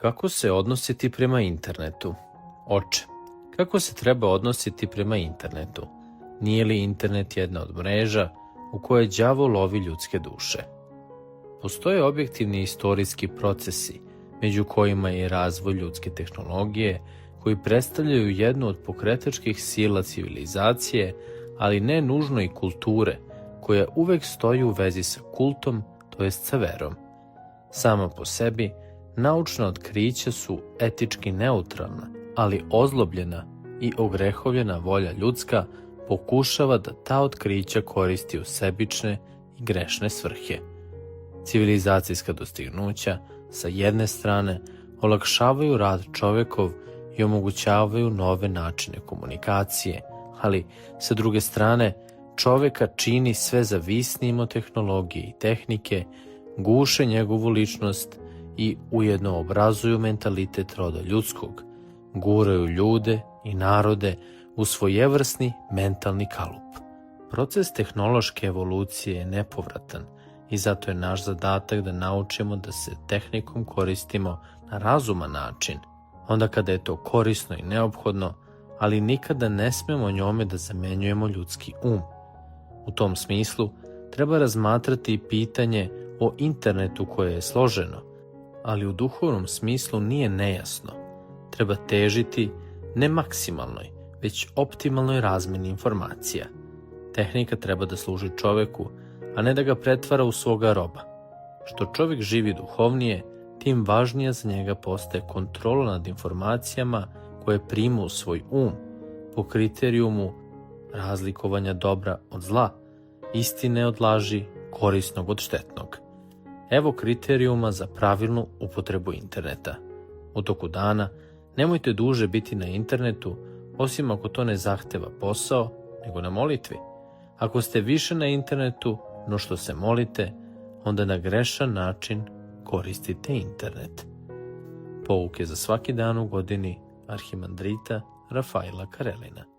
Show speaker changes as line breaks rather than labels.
Kako se odnositi prema internetu? Oče, kako se treba odnositi prema internetu? Nije li internet jedna od mreža u kojoj đavo lovi ljudske duše? Postoje objektivni istorijski procesi, među kojima je razvoj ljudske tehnologije, koji predstavljaju jednu od pokretačkih sila civilizacije, ali ne nužno i kulture, koja uvek stoji u vezi sa kultom, to jest sa verom. Sama po sebi, naučna otkrića su etički neutralna, ali ozlobljena i ogrehovljena volja ljudska pokušava da ta otkrića koristi u sebične i grešne svrhe. Civilizacijska dostignuća, sa jedne strane, olakšavaju rad čovekov i omogućavaju nove načine komunikacije, ali, sa druge strane, čoveka čini sve zavisnijim od tehnologije i tehnike, guše njegovu ličnost i ujedno obrazuju mentalitet roda ljudskog, guraju ljude i narode u svojevrsni mentalni kalup. Proces tehnološke evolucije je nepovratan i zato je naš zadatak da naučimo da se tehnikom koristimo na razuman način, onda kada je to korisno i neophodno, ali nikada ne smemo njome da zamenjujemo ljudski um. U tom smislu treba razmatrati i pitanje o internetu koje je složeno, ali u duhovnom smislu nije nejasno. Treba težiti ne maksimalnoj, već optimalnoj razmeni informacija. Tehnika treba da služi čoveku, a ne da ga pretvara u svoga roba. Što čovek živi duhovnije, tim važnija za njega postaje kontrola nad informacijama koje prima u svoj um, po kriterijumu razlikovanja dobra od zla, istine od laži, korisnog od štetnog. Evo kriterijuma za pravilnu upotrebu interneta. U toku dana nemojte duže biti na internetu, osim ako to ne zahteva posao, nego na molitvi. Ako ste više na internetu no što se molite, onda na grešan način koristite internet. Pouke za svaki dan u godini Arhimandrita Rafaila Karelina.